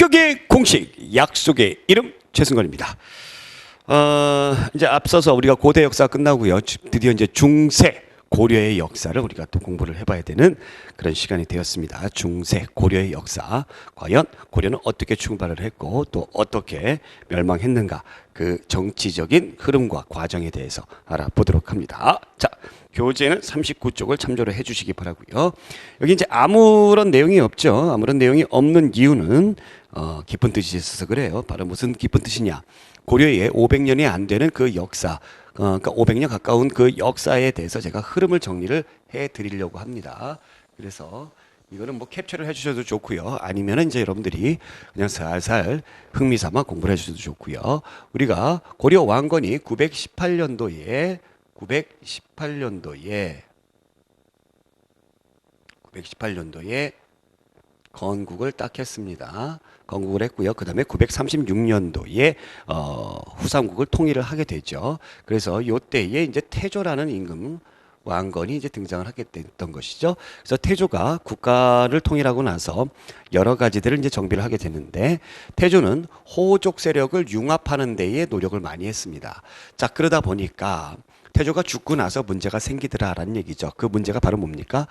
합격의 공식, 약속의 이름 최승건입니다. 이제 앞서서 우리가 고대 역사 끝나고요. 드디어 이제 중세 고려의 역사를 우리가 또 공부를 해봐야 되는 그런 시간이 되었습니다. 중세 고려의 역사, 과연 고려는 어떻게 출발을 했고 또 어떻게 멸망했는가, 그 정치적인 흐름과 과정에 대해서 알아보도록 합니다. 자, 교재는 39쪽을 참조를 해주시기 바라고요. 여기 이제 아무런 내용이 없죠. 아무런 내용이 없는 이유는 깊은 뜻이 있어서 그래요. 바로 무슨 깊은 뜻이냐? 고려의 500년이 안 되는 그 역사, 그러니까 500년 가까운 그 역사에 대해서 제가 흐름을 정리를 해 드리려고 합니다. 그래서 이거는 뭐 캡처를 해 주셔도 좋고요. 아니면은 이제 여러분들이 그냥 살살 흥미삼아 공부를 해 주셔도 좋고요. 우리가 고려 왕건이 918년도에 건국을 딱 했습니다. 건국을 했고요. 그 다음에 936년도에 후삼국을 통일을 하게 되죠. 그래서 요때에 이제 태조라는 임금 왕건이 이제 등장을 하게 됐던 것이죠. 그래서 태조가 국가를 통일하고 나서 여러 가지들을 이제 정비를 하게 되는데, 태조는 호족 세력을 융합하는 데에 노력을 많이 했습니다. 자, 그러다 보니까 태조가 죽고 나서 문제가 생기더라라는 얘기죠. 그 문제가 바로 뭡니까?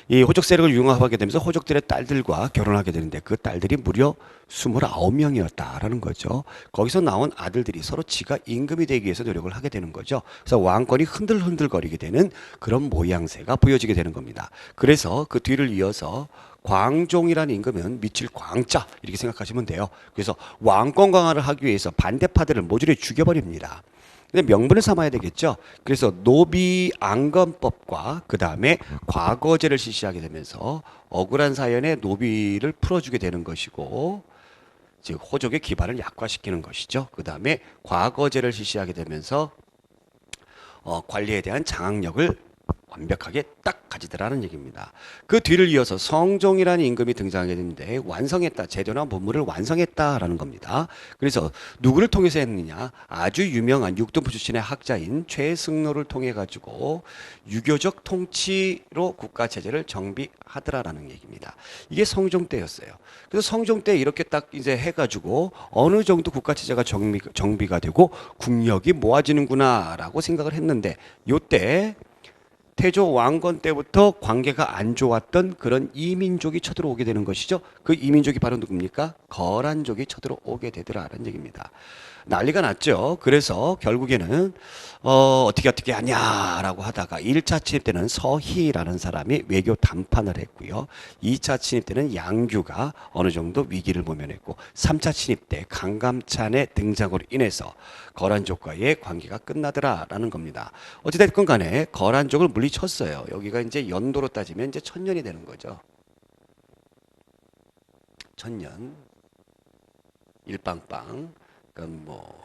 이 호족 세력을 융합하게 되면서 호족들의 딸들과 결혼하게 되는데 그 딸들이 무려 29명이었다라는 거죠. 거기서 나온 아들들이 서로 지가 임금이 되기 위해서 노력을 하게 되는 거죠. 그래서 왕권이 흔들흔들거리게 되는 그런 모양새가 보여지게 되는 겁니다. 그래서 그 뒤를 이어서 광종이라는 임금은 미칠 광자 이렇게 생각하시면 돼요. 그래서 왕권 강화를 하기 위해서 반대파들을 모조리 죽여버립니다. 근데 명분을 삼아야 되겠죠. 그래서 노비안건법과 그 다음에 과거제를 실시하게 되면서 억울한 사연의 노비를 풀어주게 되는 것이고, 즉 호족의 기반을 약화시키는 것이죠. 그 다음에 과거제를 실시하게 되면서 관리에 대한 장악력을 완벽하게 딱 가지더라는 얘기입니다. 그 뒤를 이어서 성종이라는 임금이 등장하게 되는데, 완성했다, 제도나 문물을 완성했다라는 겁니다. 그래서 누구를 통해서 했느냐? 아주 유명한 육등부 출신의 학자인 최승로를 통해 가지고 유교적 통치로 국가 체제를 정비하더라라는 얘기입니다. 이게 성종 때였어요. 그래서 성종 때 이렇게 딱 이제 해가지고 어느 정도 국가 체제가 정비가 되고 국력이 모아지는구나라고 생각을 했는데, 요때 태조 왕건 때부터 관계가 안 좋았던 그런 이민족이 쳐들어오게 되는 것이죠. 그 이민족이 바로 누굽니까? 거란족이 쳐들어오게 되더라라는 얘기입니다. 난리가 났죠. 그래서 결국에는 어떻게 하냐라고 하다가 1차 침입 때는 서희라는 사람이 외교 담판을 했고요. 2차 침입 때는 양규가 어느 정도 위기를 모면했고, 3차 침입 때 강감찬의 등장으로 인해서 거란족과의 관계가 끝나더라라는 겁니다. 어찌됐건 간에 거란족을 물리쳤어요. 여기가 이제 연도로 따지면 이제 1000년이 되는 거죠. 1000년 일빵빵. 그러니까 뭐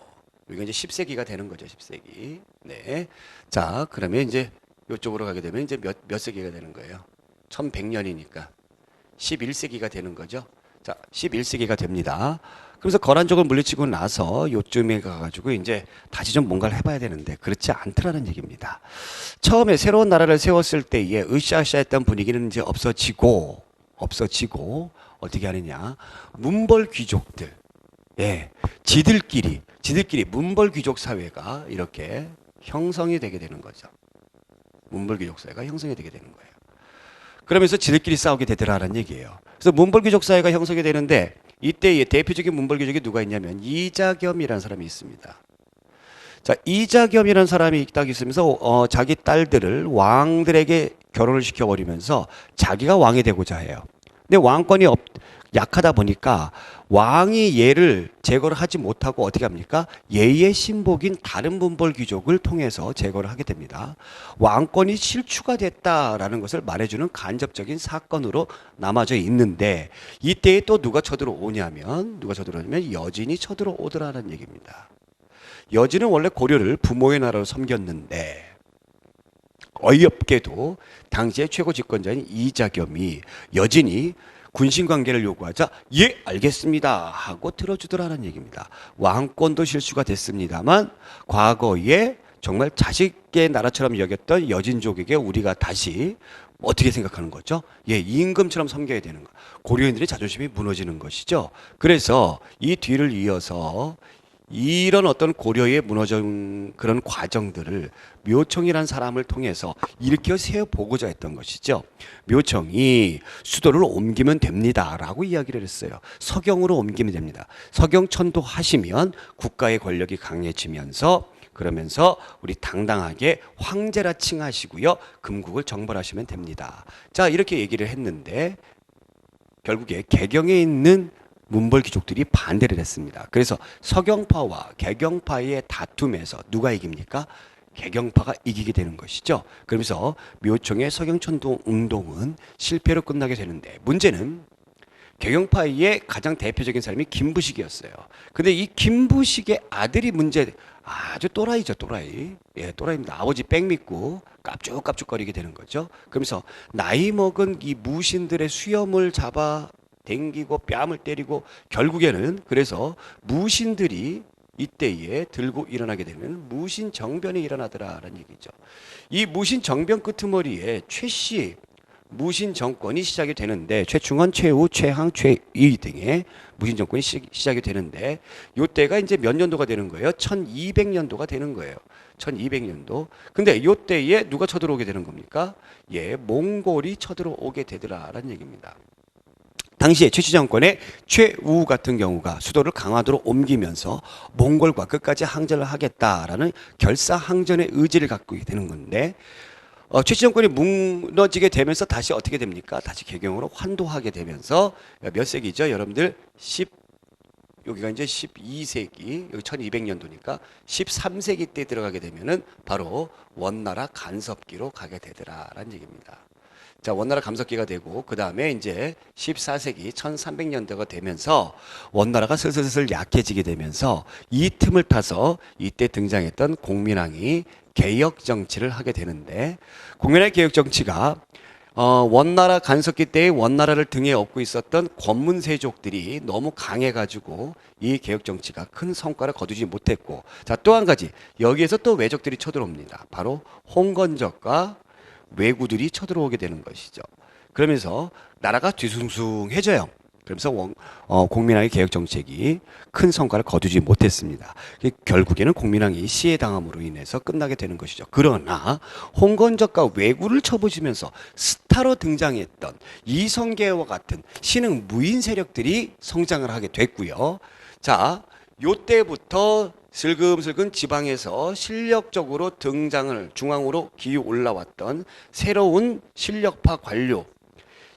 여기가 이제 10세기가 되는 거죠. 10세기. 네. 자, 그러면 이제 이쪽으로 가게 되면 이제 몇 세기가 되는 거예요? 1100년이니까 11세기가 되는 거죠. 자, 11세기가 됩니다. 그래서 거란족을 물리치고 나서 요쯤에 가가지고 이제 다시 좀 뭔가를 해봐야 되는데 그렇지 않더라는 얘기입니다. 처음에 새로운 나라를 세웠을 때에 으쌰으쌰했던 분위기는 이제 없어지고 어떻게 하느냐? 문벌 귀족들, 예, 지들끼리 문벌 귀족 사회가 이렇게 형성이 되게 되는 거죠. 문벌 귀족 사회가 형성이 되게 되는 거예요. 그러면서 지들끼리 싸우게 되더라라는 얘기예요. 그래서 문벌 귀족 사회가 형성이 되는데, 이때의 대표적인 문벌 귀족이 누가 있냐면 이자겸이라는 사람이 있습니다. 자, 이자겸이라는 사람이 딱 있으면서 자기 딸들을 왕들에게 결혼을 시켜버리면서 자기가 왕이 되고자 해요. 근데 왕권이 약하다 보니까 왕이 얘를 제거를 하지 못하고 어떻게 합니까? 얘의 신복인 다른 문벌 귀족을 통해서 제거를 하게 됩니다. 왕권이 실추가 됐다라는 것을 말해주는 간접적인 사건으로 남아져 있는데, 이때에 또 누가 쳐들어오냐면 여진이 쳐들어오더라는 얘기입니다. 여진은 원래 고려를 부모의 나라로 섬겼는데, 어이없게도 당시의 최고 집권자인 이자겸이 여진이 군신 관계를 요구하자 예 알겠습니다 하고 들어주더라는 얘기입니다. 왕권도 실수가 됐습니다만 과거에 정말 자식의 나라처럼 여겼던 여진족에게 우리가 다시 어떻게 생각하는 거죠? 예, 임금처럼 섬겨야 되는 거. 고려인들의 자존심이 무너지는 것이죠. 그래서 이 뒤를 이어서 이런 어떤 고려의 무너진 그런 과정들을 묘청이라는 사람을 통해서 일으켜 세워보고자 했던 것이죠. 묘청이 수도를 옮기면 됩니다라고 이야기를 했어요. 서경으로 옮기면 됩니다. 서경천도 하시면 국가의 권력이 강해지면서 그러면서 우리 당당하게 황제라 칭하시고요. 금국을 정벌하시면 됩니다. 자, 이렇게 얘기를 했는데 결국에 개경에 있는 문벌 귀족들이 반대를 했습니다. 그래서 서경파와 개경파의 다툼에서 누가 이깁니까? 개경파가 이기게 되는 것이죠. 그러면서 묘청의 서경천도 운동은 실패로 끝나게 되는데 문제는 개경파의 가장 대표적인 사람이 김부식이었어요. 근데 이 김부식의 아들이 문제 아주 또라이죠, 또라이. 예, 또라이입니다. 아버지 백 믿고 깝죽깝죽거리게 되는 거죠. 그러면서 나이 먹은 이 무신들의 수염을 잡아 댕기고 뺨을 때리고 결국에는 그래서 무신들이 이때에 들고 일어나게 되면 무신 정변이 일어나더라라는 얘기죠. 이 무신 정변 끄트머리에 최씨 무신 정권이 시작이 되는데 최충원, 최우, 최항, 최이 등의 무신 정권이 시작이 되는데 요때가 이제 몇 년도가 되는 거예요? 1200년도가 되는 거예요. 1200년도. 근데 요때에 누가 쳐들어오게 되는 겁니까? 예, 몽골이 쳐들어오게 되더라라는 얘기입니다. 당시에 최씨 정권의 최우 같은 경우가 수도를 강화도로 옮기면서 몽골과 끝까지 항전을 하겠다라는 결사항전의 의지를 갖고 되는 건데 최씨 정권이 무너지게 되면서 다시 어떻게 됩니까? 다시 개경으로 환도하게 되면서 몇 세기죠? 여러분들 여기가 이제 12세기, 여기 1200년도니까 13세기 때 들어가게 되면은 바로 원나라 간섭기로 가게 되더라라는 얘기입니다. 자, 원나라 감석기가 되고 그 다음에 이제 14세기 1300년대가 되면서 원나라가 슬슬슬 약해지게 되면서 이 틈을 타서 이때 등장했던 공민왕이 개혁 정치를 하게 되는데 공민왕의 개혁 정치가 원나라 간섭기 때의 원나라를 등에 업고 있었던 권문세족들이 너무 강해가지고 이 개혁 정치가 큰 성과를 거두지 못했고 자, 또 한 가지 여기에서 또 외적들이 쳐들어옵니다. 바로 홍건적과 왜구들이 쳐들어오게 되는 것이죠. 그러면서 나라가 뒤숭숭해져요. 그러면서 공민왕의 개혁 정책이 큰 성과를 거두지 못했습니다. 결국에는 공민왕이 시해당함으로 인해서 끝나게 되는 것이죠. 그러나 홍건적과 왜구를 쳐부시면서 스타로 등장했던 이성계와 같은 신흥 무인 세력들이 성장을 하게 됐고요. 자, 요때부터 슬금슬금 지방에서 실력적으로 등장을 중앙으로 기어 올라왔던 새로운 실력파 관료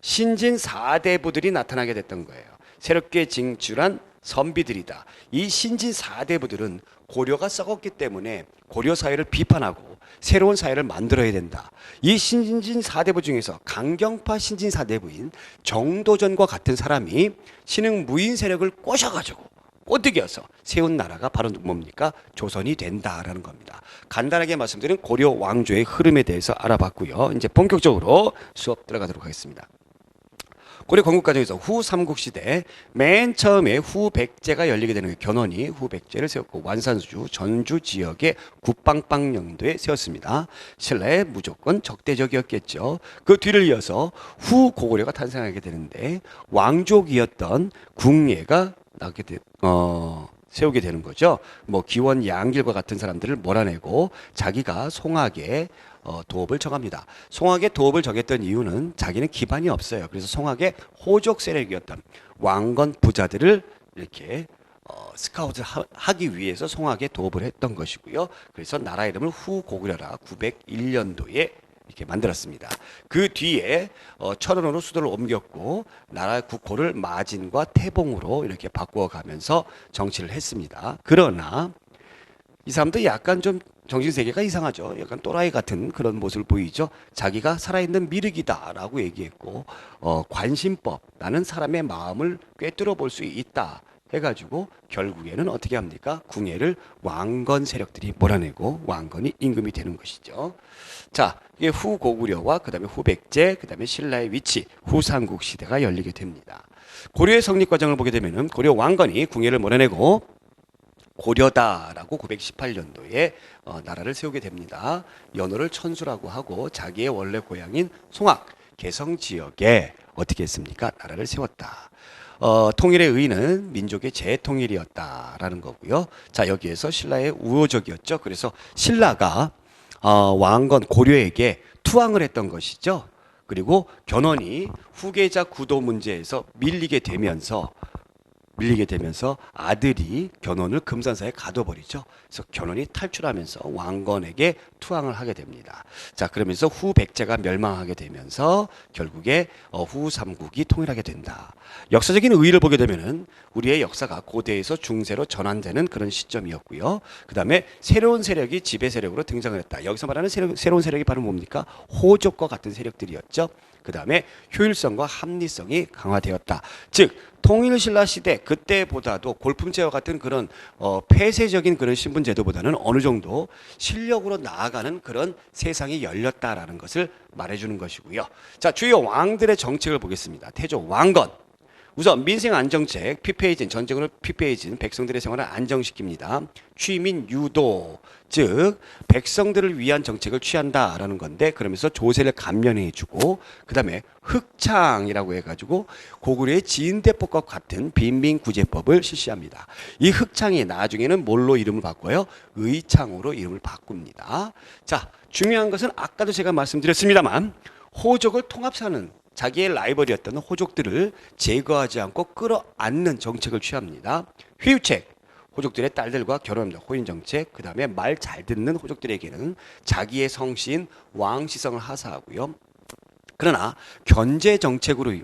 신진 4대부들이 나타나게 됐던 거예요. 새롭게 징출한 선비들이다. 이 신진 4대부들은 고려가 썩었기 때문에 고려 사회를 비판하고 새로운 사회를 만들어야 된다. 이 신진 4대부 중에서 강경파 신진 4대부인 정도전과 같은 사람이 신흥 무인 세력을 꼬셔가지고 꼬드겨서 세운 나라가 바로 뭡니까? 조선이 된다라는 겁니다. 간단하게 말씀드린 고려 왕조의 흐름에 대해서 알아봤고요. 이제 본격적으로 수업 들어가도록 하겠습니다. 고려 건국 과정에서 후 삼국시대 맨 처음에 후백제가 열리게 되는 견훤이 후백제를 세웠고 완산수 전주 지역의 국방방령도에 세웠습니다. 신라에 무조건 적대적이었겠죠. 그 뒤를 이어서 후고구려가 탄생하게 되는데 왕족이었던 궁예가 세우게 되는 거죠. 뭐 기원 양길과 같은 사람들을 몰아내고 자기가 송악의 도읍을 정합니다. 송악의 도읍을 정했던 이유는 자기는 기반이 없어요. 그래서 송악의 호족 세력이었던 왕건 부자들을 이렇게 스카우트 하기 위해서 송악의 도읍을 했던 것이고요. 그래서 나라 이름을 후고구려라 901년도에 이렇게 만들었습니다. 그 뒤에 철원으로 수도를 옮겼고 나라 국호를 마진과 태봉으로 이렇게 바꾸어가면서 정치를 했습니다. 그러나 이 사람도 약간 좀 정신세계가 이상하죠. 약간 또라이 같은 그런 모습을 보이죠. 자기가 살아있는 미륵이다라고 얘기했고 관심법, 나는 사람의 마음을 꿰뚫어 볼 수 있다 해가지고 결국에는 어떻게 합니까? 궁예를 왕건 세력들이 몰아내고 왕건이 임금이 되는 것이죠. 자, 이게 후고구려와 그 다음에 후백제, 그 다음에 신라의 위치, 후삼국 시대가 열리게 됩니다. 고려의 성립 과정을 보게 되면은 고려 왕건이 궁예를 몰아내고 고려다라고 918년도에 나라를 세우게 됩니다. 연호를 천수라고 하고 자기의 원래 고향인 송악, 개성 지역에 어떻게 했습니까? 나라를 세웠다. 통일의 의의는 민족의 재통일이었다라는 거고요. 자, 여기에서 신라의 우호적이었죠. 그래서 신라가 왕건 고려에게 투항을 했던 것이죠. 그리고 견훤이 후계자 구도 문제에서 밀리게 되면서 아들이 견훤을 금산사에 가둬버리죠. 그래서 견훤이 탈출하면서 왕건에게 투항을 하게 됩니다. 자, 그러면서 후백제가 멸망하게 되면서 결국에 후삼국이 통일하게 된다. 역사적인 의의를 보게 되면은 우리의 역사가 고대에서 중세로 전환되는 그런 시점이었고요. 그 다음에 새로운 세력이 지배 세력으로 등장을 했다. 여기서 말하는 새로운 세력이 바로 뭡니까? 호족과 같은 세력들이었죠. 그 다음에 효율성과 합리성이 강화되었다. 즉 통일신라 시대 그때보다도 골품제와 같은 그런 폐쇄적인 그런 신분제도보다는 어느 정도 실력으로 나아가는 그런 세상이 열렸다라는 것을 말해주는 것이고요. 자, 주요 왕들의 정책을 보겠습니다. 태조 왕건. 우선 민생 안정책, 피폐해진 전쟁으로 피폐해진 백성들의 생활을 안정시킵니다. 취민 유도, 즉 백성들을 위한 정책을 취한다라는 건데, 그러면서 조세를 감면해주고, 그 다음에 흑창이라고 해가지고 고구려의 지인대법과 같은 빈민구제법을 실시합니다. 이 흑창이 나중에는 뭘로 이름을 바꿔요? 의창으로 이름을 바꿉니다. 자, 중요한 것은 아까도 제가 말씀드렸습니다만 호족을 통합하는, 자기의 라이벌이었던 호족들을 제거하지 않고 끌어안는 정책을 취합니다. 회유책, 호족들의 딸들과 결혼합니다. 호인정책. 그 다음에 말 잘 듣는 호족들에게는 자기의 성씨인 왕시성을 하사하고요. 그러나 견제정책으로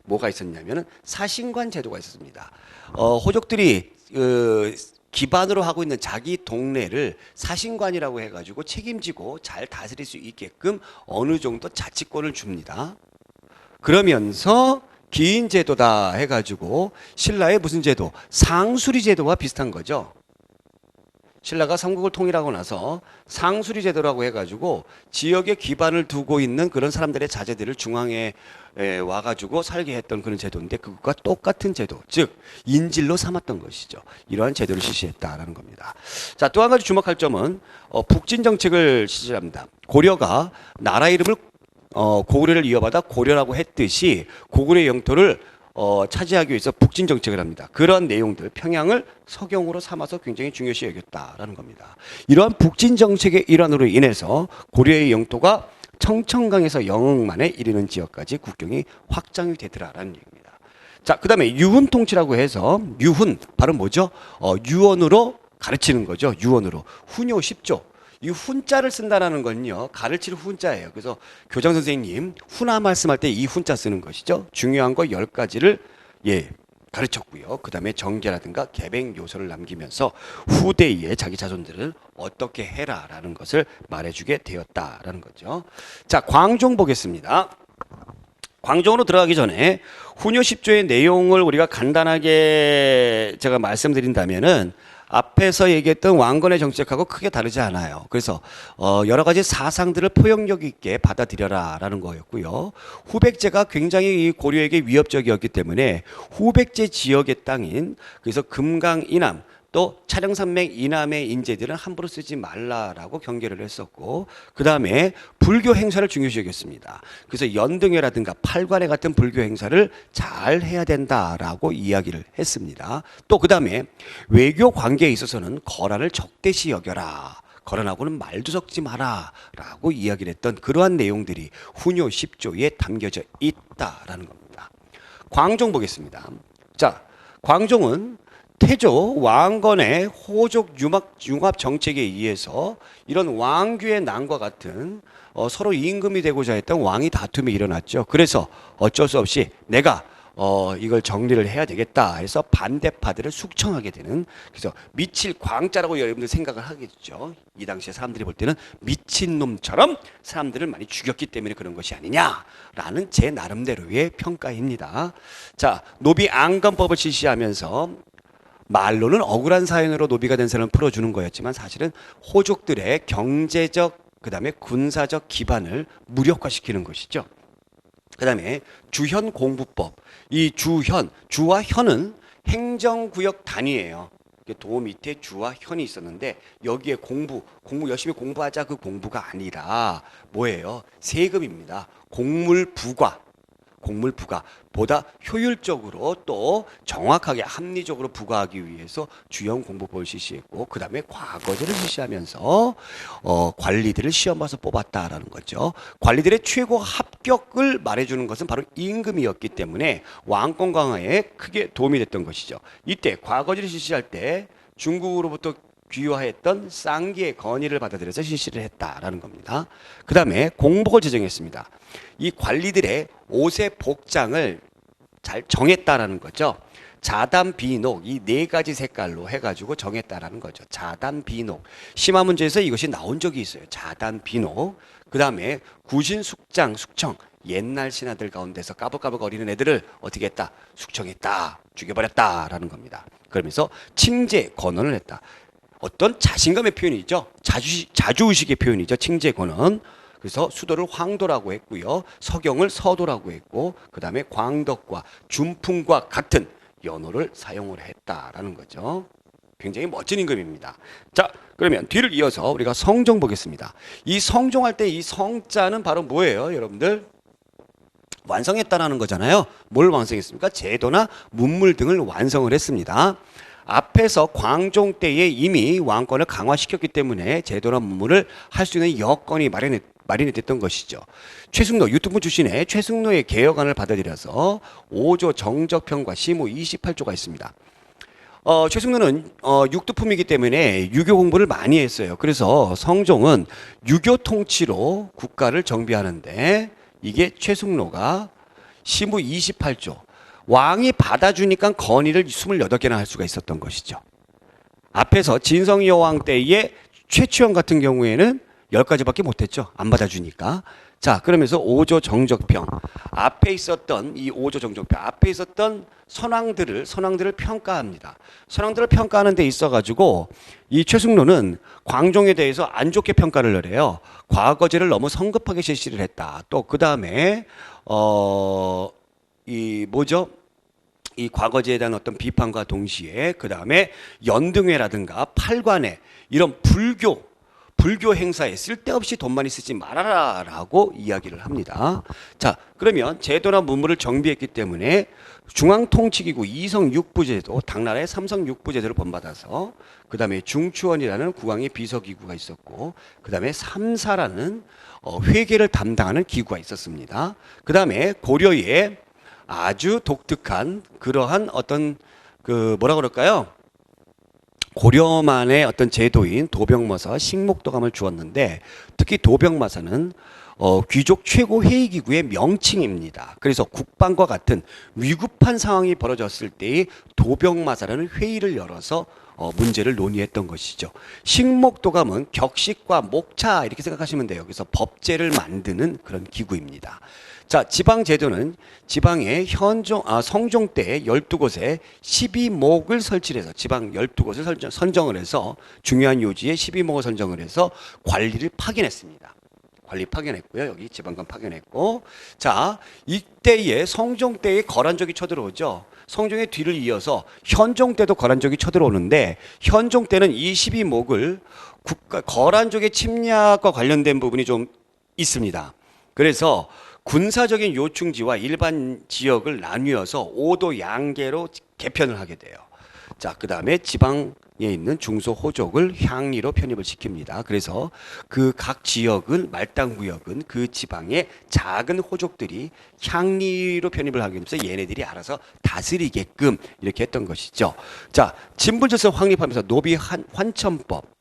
뭐가 있었냐면 사신관 제도가 있었습니다. 호족들이 기반으로 하고 있는 자기 동네를 사신관이라고 해가지고 책임지고 잘 다스릴 수 있게끔 어느 정도 자치권을 줍니다. 그러면서 기인 제도다 해가지고 신라의 무슨 제도? 상수리 제도와 비슷한 거죠. 신라가 삼국을 통일하고 나서 상수리 제도라고 해가지고 지역에 기반을 두고 있는 그런 사람들의 자제들을 중앙에 와가지고 살게 했던 그런 제도인데, 그것과 똑같은 제도, 즉 인질로 삼았던 것이죠. 이러한 제도를 실시했다라는 겁니다. 자, 또 한 가지 주목할 점은 북진 정책을 실시합니다. 고려가 나라 이름을 고구려를 이어받아 고려라고 했듯이 고구려의 영토를 차지하기 위해서 북진 정책을 합니다. 그런 내용들, 평양을 서경으로 삼아서 굉장히 중요시 여겼다라는 겁니다. 이러한 북진 정책의 일환으로 인해서 고려의 영토가 청천강에서 영흥만에 이르는 지역까지 국경이 확장이 되더라라는 얘기입니다. 자, 그 다음에 유훈 통치라고 해서, 유훈 바로 뭐죠? 유언으로 가르치는 거죠. 유언으로. 훈요 10조. 이 훈자를 쓴다라는 건요, 가르칠 훈자예요. 그래서 교장 선생님 훈화 말씀할 때 이 훈자 쓰는 것이죠. 중요한 거 10가지를 가르쳤고요. 그 다음에 정계라든가 계백 요소를 남기면서 후대에 자기 자손들을 어떻게 해라라는 것을 말해주게 되었다라는 거죠. 자, 광종 보겠습니다. 광종으로 들어가기 전에 훈요 10조의 내용을 우리가 간단하게 제가 말씀드린다면은 앞에서 얘기했던 왕건의 정책하고 크게 다르지 않아요. 그래서 여러 가지 사상들을 포용력 있게 받아들여라라는 거였고요. 후백제가 굉장히 이 고려에게 위협적이었기 때문에 후백제 지역의 땅인, 그래서 금강 이남 또 차량산맥 이남의 인재들은 함부로 쓰지 말라라고 경계를 했었고, 그 다음에 불교 행사를 중요시 여겼습니다. 그래서 연등회라든가 팔관회 같은 불교 행사를 잘 해야 된다라고 이야기를 했습니다. 또 그 다음에 외교 관계에 있어서는 거란을 적대시 여겨라, 거란하고는 말도 섞지 마라 라고 이야기를 했던 그러한 내용들이 훈요 10조에 담겨져 있다라는 겁니다. 광종 보겠습니다. 자, 광종은 태조 왕건의 호족 융합 정책에 의해서 이런 왕규의 난과 같은 서로 임금이 되고자 했던 왕위 다툼이 일어났죠. 그래서 어쩔 수 없이 내가 이걸 정리를 해야 되겠다 해서 반대파들을 숙청하게 되는, 그래서 미칠 광자라고 여러분들 생각을 하겠죠. 이 당시에 사람들이 볼 때는 미친놈처럼 사람들을 많이 죽였기 때문에 그런 것이 아니냐라는 제 나름대로의 평가입니다. 자, 노비 안건법을 실시하면서 말로는 억울한 사연으로 노비가 된 사람을 풀어주는 거였지만 사실은 호족들의 경제적, 그 다음에 군사적 기반을 무력화시키는 것이죠. 그 다음에 주현공부법. 이 주현, 주와 현은 행정구역 단위예요. 도 밑에 주와 현이 있었는데 여기에 공부 열심히 공부하자 그 공부가 아니라 뭐예요? 세금입니다. 공물부가보다 효율적으로 또 정확하게 합리적으로 부과하기 위해서 주형 공부법을 실시했고 그 다음에 과거제를 실시하면서 관리들을 시험 봐서 뽑았다라는 거죠. 관리들의 최고 합격을 말해주는 것은 바로 임금이었기 때문에 왕권 강화에 크게 도움이 됐던 것이죠. 이때 과거제를 실시할 때 중국으로부터 귀화했던 쌍기의 건의를 받아들여서 실시를 했다라는 겁니다. 그 다음에 공복을 제정했습니다. 이 관리들의 옷의 복장을 잘 정했다라는 거죠. 자단, 비녹 이 네 가지 색깔로 해가지고 정했다라는 거죠. 자단, 비녹 심화 문제에서 이것이 나온 적이 있어요. 자단, 비녹 그 다음에 구신, 숙장, 숙청 옛날 신하들 가운데서 까불까불 거리는 애들을 어떻게 했다? 숙청했다, 죽여버렸다라는 겁니다. 그러면서 칭제, 권언을 했다. 어떤 자신감의 표현이죠. 자주의식의 표현이죠. 칭제, 권언. 그래서 수도를 황도라고 했고요. 서경을 서도라고 했고 그 다음에 광덕과 준풍과 같은 연호를 사용을 했다라는 거죠. 굉장히 멋진 임금입니다. 자, 그러면 뒤를 이어서 우리가 성종 보겠습니다. 이 성종할 때 이 성자는 바로 뭐예요, 여러분들? 완성했다라는 거잖아요. 뭘 완성했습니까? 제도나 문물 등을 완성을 했습니다. 앞에서 광종 때에 이미 왕권을 강화시켰기 때문에 제도나 문물을 할 수 있는 여건이 마련됐던 것이죠. 최승로, 유튜브 출신의 최승로의 개혁안을 받아들여서 5조 정적평과 시무 28조가 있습니다. 최승로는 육두품이기 때문에 유교 공부를 많이 했어요. 그래서 성종은 유교 통치로 국가를 정비하는데 이게 최승로가 시무 28조 왕이 받아주니까 건의를 28개나 할 수가 있었던 것이죠. 앞에서 진성이 여왕 때의 최추영 같은 경우에는 10가지밖에 못했죠. 안 받아주니까. 자, 그러면서 5조 정적평. 앞에 있었던 이 5조 정적평. 앞에 있었던 선왕들을 평가합니다. 선왕들을 평가하는 데 있어가지고 이 최승로는 광종에 대해서 안 좋게 평가를 해요. 과거제를 너무 성급하게 실시를 했다. 또 그 다음에 이 과거제에 대한 어떤 비판과 동시에 그 다음에 연등회라든가 팔관회 이런 불교 행사에 쓸데없이 돈 많이 쓰지 말아라라고 이야기를 합니다. 자, 그러면 제도나 문물을 정비했기 때문에 중앙통치기구 이성육부제도 당나라의 삼성육부제도를 본받아서 그 다음에 중추원이라는 국왕의 비서기구가 있었고 그 다음에 삼사라는 회계를 담당하는 기구가 있었습니다. 그 다음에 고려에 아주 독특한 그러한 어떤 뭐라 그럴까요? 고려만의 어떤 제도인 도병마사 식목도감을 주었는데 특히 도병마사는 귀족 최고 회의기구의 명칭입니다. 그래서 국방과 같은 위급한 상황이 벌어졌을 때의 도병마사라는 회의를 열어서 문제를 논의했던 것이죠. 식목도감은 격식과 목차 이렇게 생각하시면 돼요. 그래서 법제를 만드는 그런 기구입니다. 자, 지방제도는 지방의 성종 때 12곳에 12목을 설치를 해서 지방 12곳을 선정을 해서 중요한 요지에 12목을 선정을 해서 관리를 파견했습니다. 관리 파견했고요. 여기 지방관 파견했고. 자, 이때에 성종 때에 거란족이 쳐들어오죠. 성종의 뒤를 이어서 현종 때도 거란족이 쳐들어오는데 현종 때는 이 12목을 거란족의 침략과 관련된 부분이 좀 있습니다. 그래서 군사적인 요충지와 일반 지역을 나뉘어서 5도 양계로 개편을 하게 돼요. 자, 그 다음에 지방에 있는 중소호족을 향리로 편입을 시킵니다. 그래서 그 각 지역은 말단구역은 그 지방의 작은 호족들이 향리로 편입을 하게 되면서 얘네들이 알아서 다스리게끔 이렇게 했던 것이죠. 자, 진분절선 확립하면서 노비 환천법.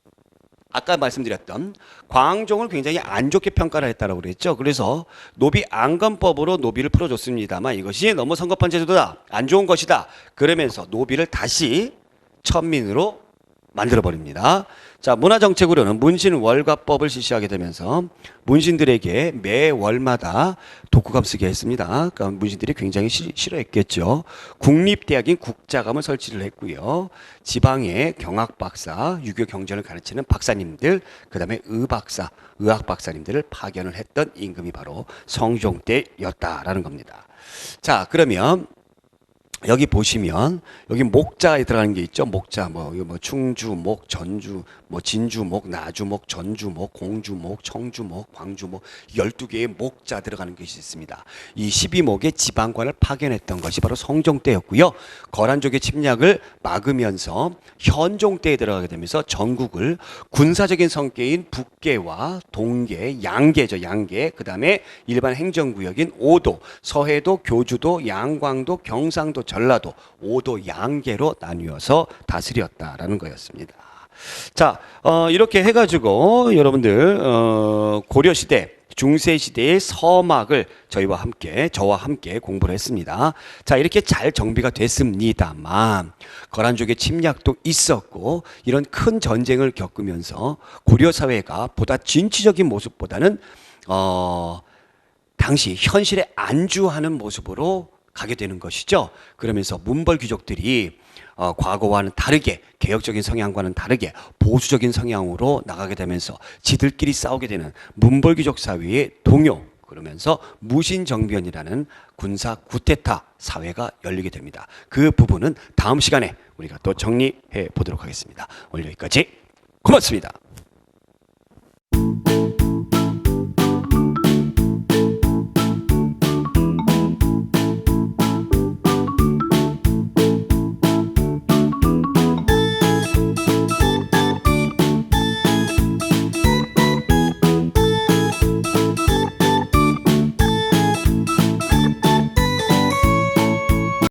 아까 말씀드렸던 광종을 굉장히 안 좋게 평가를 했다고 그랬죠. 그래서 노비 안건법으로 노비를 풀어줬습니다만 이것이 너무 성급한 제도다, 안 좋은 것이다. 그러면서 노비를 다시 천민으로 만들어버립니다. 자, 문화정책으로는 문신월과법을 실시하게 되면서 문신들에게 매 월마다 독후감 쓰게 했습니다. 그러니까 문신들이 굉장히 싫어했겠죠. 국립대학인 국자감을 설치를 했고요. 지방의 경학박사, 유교 경전을 가르치는 박사님들, 그 다음에 의학박사님들을 파견을 했던 임금이 바로 성종 때였다라는 겁니다. 자, 그러면 여기 보시면 여기 목자에 들어가는 게 있죠. 목자 이거 충주목, 전주, 진주목, 나주목, 전주목, 공주목, 청주목, 광주목 12개의 목자 들어가는 것이 있습니다. 이 12목의 지방관을 파견했던 것이 바로 성종 때였고요. 거란족의 침략을 막으면서 현종 때에 들어가게 되면서 전국을 군사적인 성격인 북계와 동계, 양계죠. 양계. 그다음에 일반 행정구역인 오도, 서해도, 교주도, 양광도, 경상도, 전라도 5도 양계로 나뉘어서 다스렸다라는 거였습니다. 자, 이렇게 해가지고 여러분들 고려시대 중세시대의 서막을 저와 함께 공부를 했습니다. 자, 이렇게 잘 정비가 됐습니다만 거란족의 침략도 있었고 이런 큰 전쟁을 겪으면서 고려 사회가 보다 진취적인 모습보다는 당시 현실에 안주하는 모습으로 가게 되는 것이죠. 그러면서 문벌 귀족들이 과거와는 다르게 개혁적인 성향과는 다르게 보수적인 성향으로 나가게 되면서 지들끼리 싸우게 되는 문벌 귀족 사회의 동요, 그러면서 무신정변이라는 군사 쿠데타 사회가 열리게 됩니다. 그 부분은 다음 시간에 우리가 또 정리해 보도록 하겠습니다. 오늘 여기까지 고맙습니다.